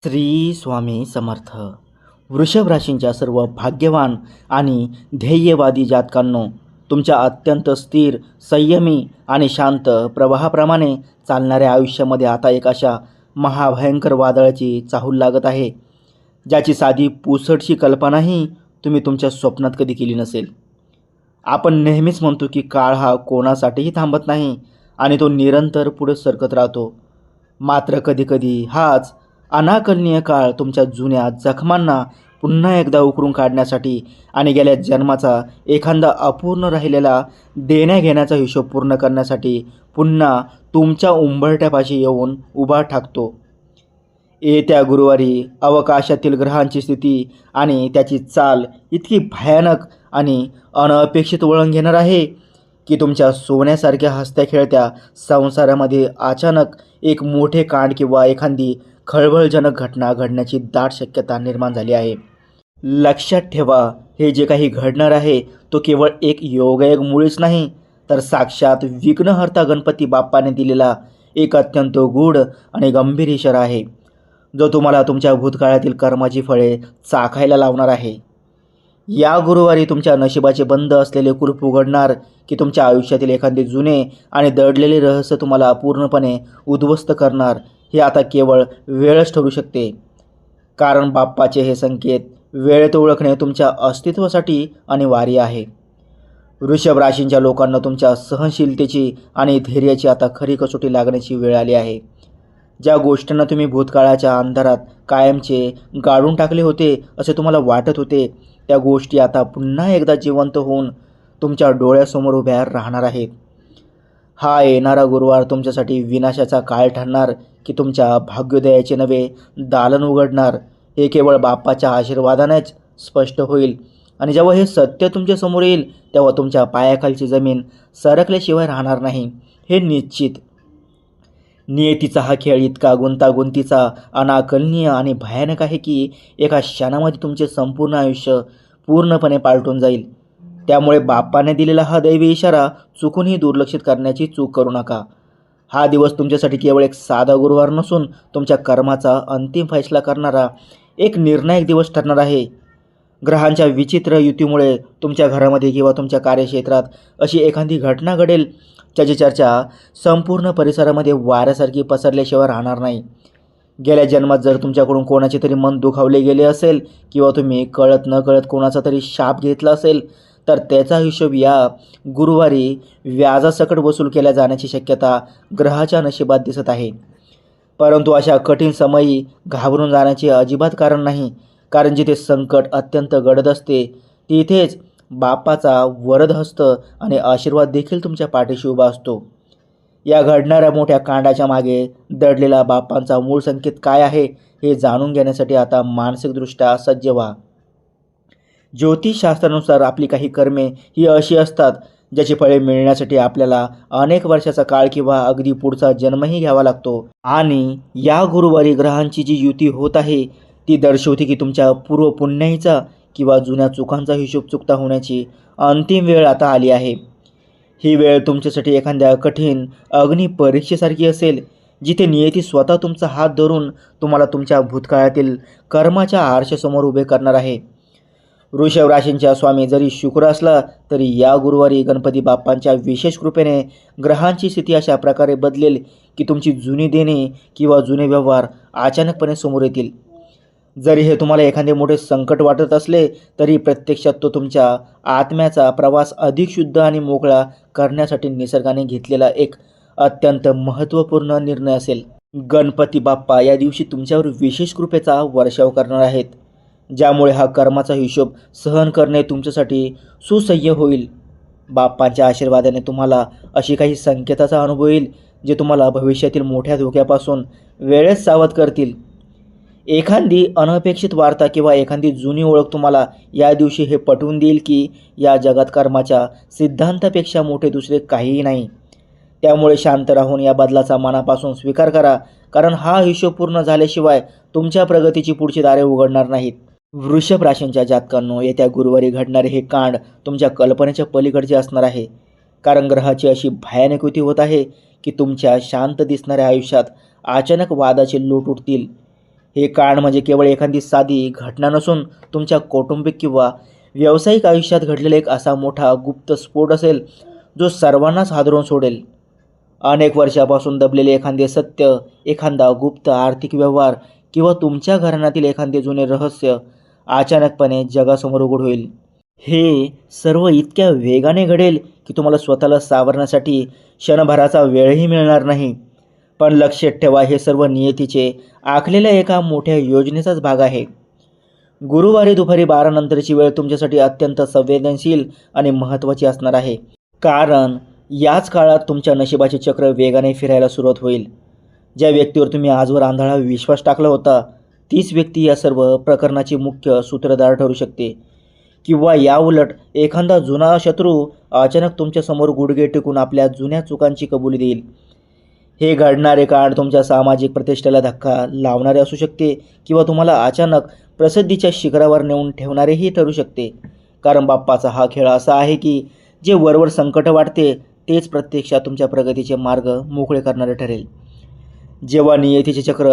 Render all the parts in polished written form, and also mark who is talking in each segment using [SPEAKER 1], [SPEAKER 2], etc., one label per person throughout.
[SPEAKER 1] श्री स्वामी समर्थ. वृषभ राशींच्या सर्व भाग्यवान आणि ध्येयवादी जातकांनो, तुमच्या अत्यंत स्थिर, संयमी आणि शांत प्रवाहाप्रमाणे चालणाऱ्या आयुष्यामध्ये आता एक अशा महाभयंकर वादळाची चाहूल लागत आहे, ज्याची साधी पुसटशी कल्पनाही तुम्ही तुमच्या स्वप्नात कधी केली नसेल. आपण नेहमीच म्हणतो की काळ हा कोणासाठीही थांबत नाही आणि तो निरंतर पुढे सरकत राहतो. मात्र कधीकधी हाच अनाकलनीय काळ तुमच्या जुन्या जखमांना पुन्हा एकदा उकरून काढण्यासाठी आणि गेल्या जन्माचा एखादा अपूर्ण राहिलेला देण्या-घेण्याचा हिशोब पूर्ण करण्यासाठी पुन्हा तुमच्या उंबरठ्यापाशी येऊन उभा ठाकतो. येत्या गुरुवारी अवकाशातील ग्रहांची स्थिती आणि त्याची चाल इतकी भयानक आणि अनपेक्षित वळण घेणार आहे की तुमच्या सोन्यासारख्या हसत्या-खेळत्या संसारामध्ये अचानक एक मोठे कांड किंवा एखादी खळबळजनक घटना घडण्याची दाट शक्यता निर्माण झाली आहे. लक्षात ठेवा, हे जे काही घडणार आहे तो केवळ एक योगायोग मुळीच नाही, तर साक्षात विघ्नहर्ता गणपती बाप्पाने दिलेला एक अत्यंत गूढ आणि गंभीर इशारा आहे, जो तुम्हाला तुमच्या भूतकाळातील कर्माची फळे चाखायला लावणार आहे. या गुरुवारी तुमच्या नशिबाचे बंद असलेले कुलूप उघडणार की तुमच्या आयुष्यातील एखादे जुने आणि दडलेले रहस्य तुम्हाला पूर्णपणे उद्ध्वस्त करणार, हे आता केवळ वेळच ठरू शकते. कारण बाप्पाचे हे संकेत वेळेत ओळखणे तुमच्या अस्तित्वासाठी अनिवार्य आहे. वृषभ राशींच्या लोकांना तुमच्या सहनशीलतेची आणि धैर्याची आता खरी कसोटी लागण्याची वेळ आली आहे. ज्या गोष्टींना तुम्ही भूतकाळाच्या अंधारात कायमचे गाडून टाकले होते असे तुम्हाला वाटत होते, त्या गोष्टी आता पुन्हा एकदा जिवंत होऊन तुमच्या डोळ्यासमोर उभ्या राहणार आहेत. हा येणारा गुरुवार तुमच्यासाठी विनाशाचा काळ ठरणार की तुमच्या भाग्योदयाचे नवे दालन उघडणार, हे केवळ बाप्पाच्या आशीर्वादानेच स्पष्ट होईल. आणि जेव्हा हे सत्य तुमच्या समोर येईल तेव्हा तुमच्या पायाखालची जमीन सरकल्याशिवाय राहणार नाही, हे निश्चित. नियतीचा हा खेळ इतका गुंतागुंतीचा, अनाकलनीय आणि भयानक आहे की एका क्षणामध्ये तुमचे संपूर्ण आयुष्य पूर्णपणे पालटून जाईल. त्यामुळे बाप्पाने दिलेला हा दैवी इशारा चुकूनही दुर्लक्षित करण्याची चूक करू नका. हा दिवस तुमच्यासाठी केवळ एक साधा गुरुवार नसून तुमच्या कर्माचा अंतिम फैसला करणारा एक निर्णायक दिवस ठरणार आहे. ग्रहांच्या विचित्र युतीमुळे तुमच्या घरामध्ये किंवा तुमच्या कार्यक्षेत्रात अशी एखादी घटना घडेल ज्याची चर्चा संपूर्ण परिसरामध्ये वाऱ्यासारखी पसरल्याशिवाय राहणार नाही. गेल्या जन्मात जर तुमच्याकडून कोणाचे तरी मन दुखावले गेले असेल किंवा तुम्ही कळत न कळत कोणाचा तरी शाप घेतला असेल, तर त्याचा हिशोब या गुरुवारी व्याजासकट वसूल केल्या जाण्याची शक्यता ग्रहाच्या नशिबात दिसत आहे. परंतु अशा कठीण समयी घाबरून जाण्याचे अजिबात कारण नाही, कारण जिथे संकट अत्यंत गडद असते तिथेच बाप्पाचा वरदहस्त आणि आशीर्वाद देखील तुमच्या पाठीशी उभा असतो. या घडणाऱ्या मोठ्या कांडाच्या मागे दडलेला बाप्पांचा मूळ संकेत काय आहे हे जाणून घेण्यासाठी आता मानसिकदृष्ट्या सज्ज व्हा. ज्योतिषशास्त्रानुसार आपली काही कर्मे ही अशी असतात ज्याची फळे मिळण्यासाठी आपल्याला अनेक वर्षाचा काळ किंवा अगदी पुढचा जन्मही घ्यावा लागतो. आणि या गुरुवारी ग्रहांची जी युती होत आहे ती दर्शवते की तुमच्या पूर्व पुण्याईचा किंवा जुन्या चुकांचा हिशोब चुकता होण्याची अंतिम वेळ आता आली आहे. ही वेळ तुमच्यासाठी एखाद्या कठीण अग्नी परीक्षेसारखी असेल, जिथे नियती स्वतः तुमचा हात धरून तुम्हाला तुमच्या भूतकाळातील कर्माच्या आरशासमोर उभे करणार आहे. वृषभ राशींच्या स्वामी जरी शुक्र असला तरी या गुरुवारी गणपती बाप्पांच्या विशेष कृपेने ग्रहांची स्थिती अशा प्रकारे बदलेल की तुमची जुनी देणे किंवा जुने व्यवहार अचानकपणे समोर येतील. जरी हे तुम्हाला एखादे मोठे संकट वाटत असले तरी प्रत्यक्षात तो तुमच्या आत्म्याचा प्रवास अधिक शुद्ध आणि मोकळा करण्यासाठी निसर्गाने घेतलेला एक अत्यंत महत्त्वपूर्ण निर्णय असेल. गणपती बाप्पा या दिवशी तुमच्यावर विशेष कृपेचा वर्षाव करणार आहेत, ज्यामुळे हा कर्माचा हिशोब सहन करणे तुमच्यासाठी सुसह्य होईल. बाप्पांच्या आशीर्वादाने तुम्हाला अशी काही संकेताचा अनुभव येईल जे तुम्हाला भविष्यातील मोठ्या धोक्यापासून वेळेत सावध करतील. एखादी अनपेक्षित वार्ता किंवा एखादी जुनी ओळख तुम्हाला या दिवशी हे पटवून देईल की या जगात कर्माच्या सिद्धांतापेक्षा मोठे दुसरे काहीही नाही. त्यामुळे शांत राहून या बदलाचा मनापासून स्वीकार करा, कारण हा हिशोब पूर्ण झाल्याशिवाय तुमच्या प्रगतीची पुढची दारे उघडणार नाहीत. वृषभ राशींच्या जातकांनो, येत्या गुरुवारी घडणारे हे कांड तुमच्या कल्पनेच्या पलीकडचे असणार आहे. कारण ग्रहाची अशी भयानक युती होत आहे की तुमच्या शांत दिसणाऱ्या आयुष्यात अचानक वादाचे लोट उठतील. हे काळ म्हणजे केवळ एखादी साधी घटना नसून तुमच्या कौटुंबिक किंवा व्यावसायिक आयुष्यात घडलेला एक असा मोठा गुप्त स्फोट असेल जो सर्वांनाच हादरवून सोडेल. अनेक वर्षापासून दबलेले एखादे सत्य, एखादा गुप्त आर्थिक व्यवहार किंवा तुमच्या घराण्यातील एखादे जुने रहस्य अचानकपणे जगासमोर उघड होईल. हे सर्व इतक्या वेगाने घडेल की तुम्हाला स्वतःला सावरण्यासाठी क्षणभराचा वेळही मिळणार नाही. पण लक्षात ठेवा, हे सर्व नियतीचे आखलेल्या एका मोठ्या योजनेचाच भाग आहे. गुरुवारी दुपारी 12 नंतरची वेळ तुमच्यासाठी अत्यंत संवेदनशील आणि महत्त्वाची असणार आहे. कारण याच काळात तुमच्या नशिबाचे चक्र वेगाने फिरायला सुरुवात होईल. ज्या व्यक्तीवर तुम्ही आजवर आंधळा विश्वास टाकला होता, तीच व्यक्ती या सर्व प्रकरणाची मुख्य सूत्रधार ठरू शकते. किंवा याउलट एखादा जुना शत्रू अचानक तुमच्यासमोर गुडघे टेकून आपल्या जुन्या चुकांची कबुली देईल. हे घडणारे काळ तुमच्या सामाजिक प्रतिष्ठेला धक्का लावणारे असू शकते किंवा तुम्हाला अचानक प्रसिद्धीच्या शिखरावर नेऊन ठेवणारेही ठरू शकते. कारण बाप्पाचा हा खेळ असा आहे की जे वरवर संकट वाटते तेच प्रत्यक्षात तुमच्या प्रगतीचे मार्ग मोकळे करणारे ठरेल. जेव्हा नियतीचे चक्र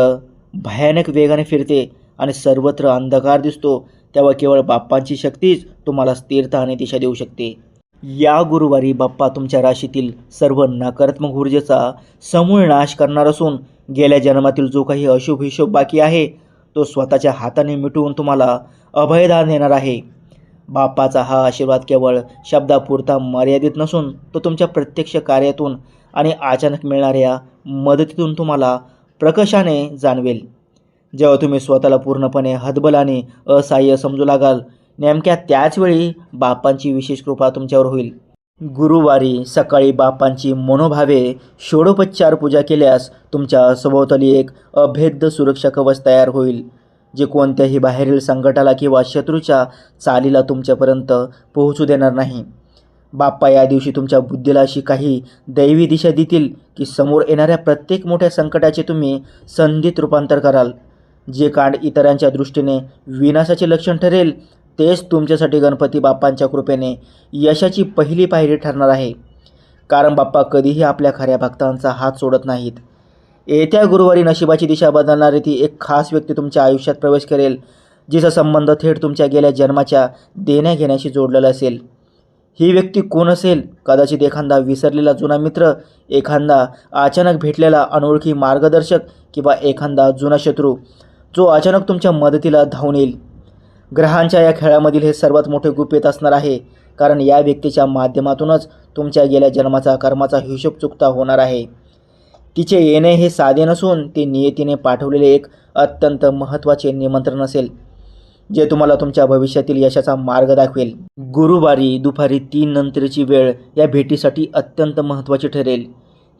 [SPEAKER 1] भयानक वेगाने फिरते आणि सर्वत्र अंधकार दिसतो, तेव्हा केवळ बाप्पांची शक्तीच तुम्हाला स्थिरता आणि दिशा देऊ शकते. या गुरुवारी बाप्पा तुमच्या राशीतील सर्व नकारात्मक ऊर्जेचा समूळ नाश करणार असून गेल्या जन्मातील जो काही अशुभ हिशोब बाकी आहे तो स्वतःच्या हाताने मिटवून तुम्हाला अभयदान देणार आहे. बाप्पाचा हा आशीर्वाद केवळ शब्दापुरता मर्यादित नसून तो तुमच्या प्रत्यक्ष कार्यातून आणि अचानक मिळणाऱ्या मदतीतून तुम्हाला प्रकर्षाने जाणवेल. जेव्हा तुम्ही स्वतःला पूर्णपणे हतबल आणि असहाय्य समजू लागाल, नेमक्या त्याच वेळी बाप्पांची विशेष कृपा तुमच्यावर होईल. गुरुवारी सकाळी बाप्पांची मनोभावे षोडोपचार पूजा केल्यास तुमच्या सभोवताली एक अभेद्य सुरक्षा कवच तयार होईल, जे कोणत्याही बाहेरील संकटाला किंवा शत्रूच्या चालीला तुमच्यापर्यंत पोहोचू देणार नाही. बाप्पा या दिवशी तुमच्या बुद्धीला अशी काही दैवी दिशा देतील की समोर येणाऱ्या प्रत्येक मोठ्या संकटाचे तुम्ही संधीत रूपांतर कराल. जे कांड इतरांच्या दृष्टीने विनाशाचे लक्षण ठरेल, तेच तुमच्यासाठी गणपती बाप्पांच्या कृपेने यशाची पहिली पायरी ठरणार आहे. कारण बाप्पा कधीही आपल्या खऱ्या भक्तांचा हात सोडत नाहीत. येत्या गुरुवारी नशिबाची दिशा बदलणारी ती एक खास व्यक्ती तुमच्या आयुष्यात प्रवेश करेल, जिचा संबंध थेट तुमच्या गेल्या जन्माच्या देण्याघेण्याशी जोडलेला असेल. ही व्यक्ती कोण असेल? कदाचित एखादा विसरलेला जुना मित्र, एखादा अचानक भेटलेला अनोळखी मार्गदर्शक किंवा एखादा जुना शत्रू जो अचानक तुमच्या मदतीला धावून येईल. ग्रहांच्या या खेळामधील हे सर्वात मोठे गुपित असणार आहे, कारण या व्यक्तीच्या माध्यमातूनच तुमच्या गेल्या जन्माचा कर्माचा हिशोब चुकता होणार आहे. तिचे येणे हे साधे नसून ते नियतीने पाठवलेले एक अत्यंत महत्त्वाचे निमंत्रण असेल, जे तुम्हाला तुमच्या भविष्यातील यशाचा मार्ग दाखवेल. गुरुवारी दुपारी 3 नंतरची वेळ या भेटीसाठी अत्यंत महत्त्वाची ठरेल.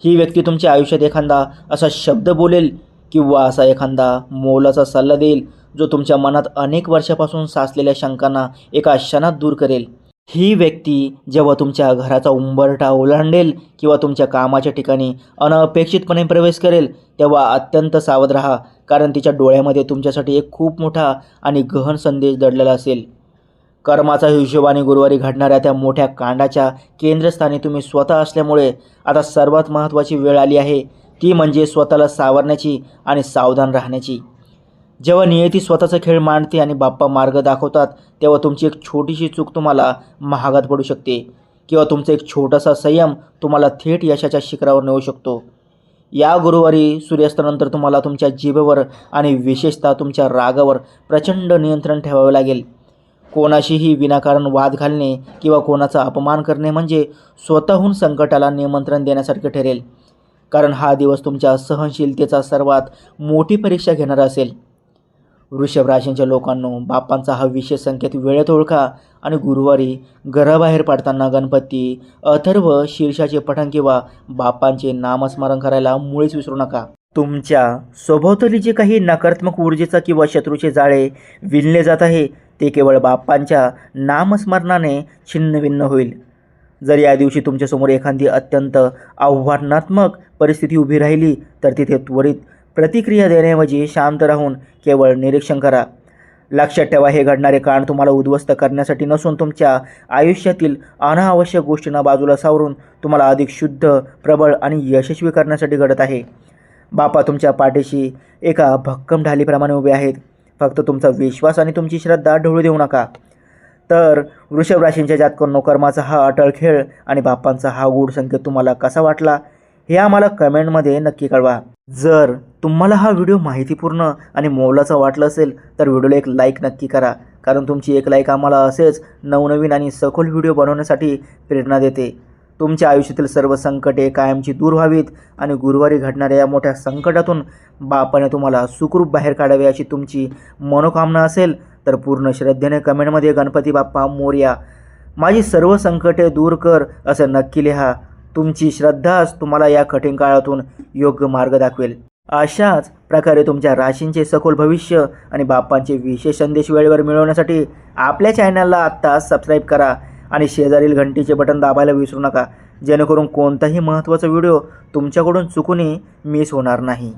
[SPEAKER 1] ही व्यक्ती तुमच्या आयुष्यात एखादा असा शब्द बोलेल किंवा असा एखादा मोलाचा सल्ला देईल जो तुमच्या मनात अनेक वर्षापासून साचलेल्या शंकांना एका क्षणात दूर करेल. ही व्यक्ती जेव्हा तुमच्या घराचा उंबरठा ओलांडेल किंवा तुमच्या कामाच्या ठिकाणी अनपेक्षितपणे प्रवेश करेल, तेव्हा अत्यंत सावध राहा, कारण तिच्या डोळ्यामध्ये तुमच्यासाठी एक खूप मोठा आणि गहन संदेश दडलेला असेल. कर्माचा हिशोब आणि गुरुवारी घडणाऱ्या त्या मोठ्या कांडाच्या केंद्रस्थानी तुम्ही स्वतः असल्यामुळे आता सर्वात महत्त्वाची वेळ आली आहे, ती म्हणजे स्वतःला सावरण्याची आणि सावधान राहण्याची. जेव्हा नियती स्वतःचा खेळ मांडते आणि बाप्पा मार्ग दाखवतात, तेव्हा तुमची एक छोटीशी चूक तुम्हाला महागात पडू शकते किंवा तुमचा एक छोटासा संयम तुम्हाला थेट यशाच्या शिखरावर नेऊ शकतो. या गुरुवारी सूर्यास्तानंतर तुम्हाला तुमच्या जिभेवर आणि विशेषतः तुमच्या रागावर प्रचंड नियंत्रण ठेवावे लागेल. कोणाशीही विनाकारण वाद घालणे किंवा कोणाचा अपमान करणे म्हणजे स्वतःहून संकटाला निमंत्रण देण्यासारखे ठरेल, कारण हा दिवस तुमच्या सहनशीलतेचा सर्वात मोठी परीक्षा घेणारा असेल. वृषभ राशींच्या लोकांनो, बाप्पांचा हा विशेष संकेत वेळेत ओळखा आणि गुरुवारी घराबाहेर पडताना गणपती, अथर्व शीर्षाचे पठण किंवा बाप्पांचे नामस्मरण करायला मुळीच विसरू नका. तुमच्या सभोवताली जे काही नकारात्मक ऊर्जेचा किंवा शत्रूचे जाळे विणले जात आहे, ते केवळ बाप्पांच्या नामस्मरणाने छिन्नभिन्न होईल. जर या दिवशी तुमच्यासमोर एखादी अत्यंत आव्हानात्मक परिस्थिती उभी राहिली, तर तिथे त्वरित प्रतिक्रिया देण्याऐवजी शांत राहून केवळ निरीक्षण करा. लक्षात ठेवा, हे घडणारे काळ तुम्हाला उद्ध्वस्त करण्यासाठी नसून तुमच्या आयुष्यातील अनावश्यक गोष्टींना बाजूला सावरून तुम्हाला अधिक शुद्ध, प्रबळ आणि यशस्वी करण्यासाठी घडत आहे. बापा तुमच्या पाठीशी एका भक्कम ढालीप्रमाणे उभे आहेत. फक्त तुमचा विश्वास आणि तुमची श्रद्धा ढळू देऊ नका. तर वृषभ राशींच्या जातकांनो, कर्माचा हा अटळ खेळ आणि बाप्पांचा हा गूढ संकेत तुम्हाला कसा वाटला हे आम्हाला कमेंटमध्ये नक्की कळवा. जर तुम्हाला हा व्हिडिओ माहितीपूर्ण आणि मोलाचा वाटला असेल तर व्हिडिओला एक लाईक नक्की करा, कारण तुमची एक लाईक आम्हाला असेच नवनवीन आणि सखोल व्हिडिओ बनवण्यासाठी प्रेरणा देते. तुमच्या आयुष्यातील सर्व संकटे कायमची दूर व्हावीत आणि गुरुवारी घडणाऱ्या या मोठ्या संकटातून बापाने तुम्हाला सुखरूप बाहेर काढावे अशी तुमची मनोकामना असेल तर पूर्ण श्रद्धेने कमेंटमध्ये गणपती बाप्पा मोरया, माझी सर्व संकटे दूर कर असं नक्की लिहा. तुमची श्रद्धाच तुम्हाला या कठीण काळातून योग्य मार्ग दाखवेल. अशाच प्रकारे तुमच्या राशींचे सखोल भविष्य आणि बाप्पांचे विशेष संदेश वेळेवर मिळवण्यासाठी आपल्या चॅनलला आत्ता सबस्क्राईब करा आणि शेजारील घंटीचे बटन दाबायला विसरू नका, जेणेकरून कोणताही महत्त्वाचा व्हिडिओ तुमच्याकडून चुकूनही मिस होणार नाही.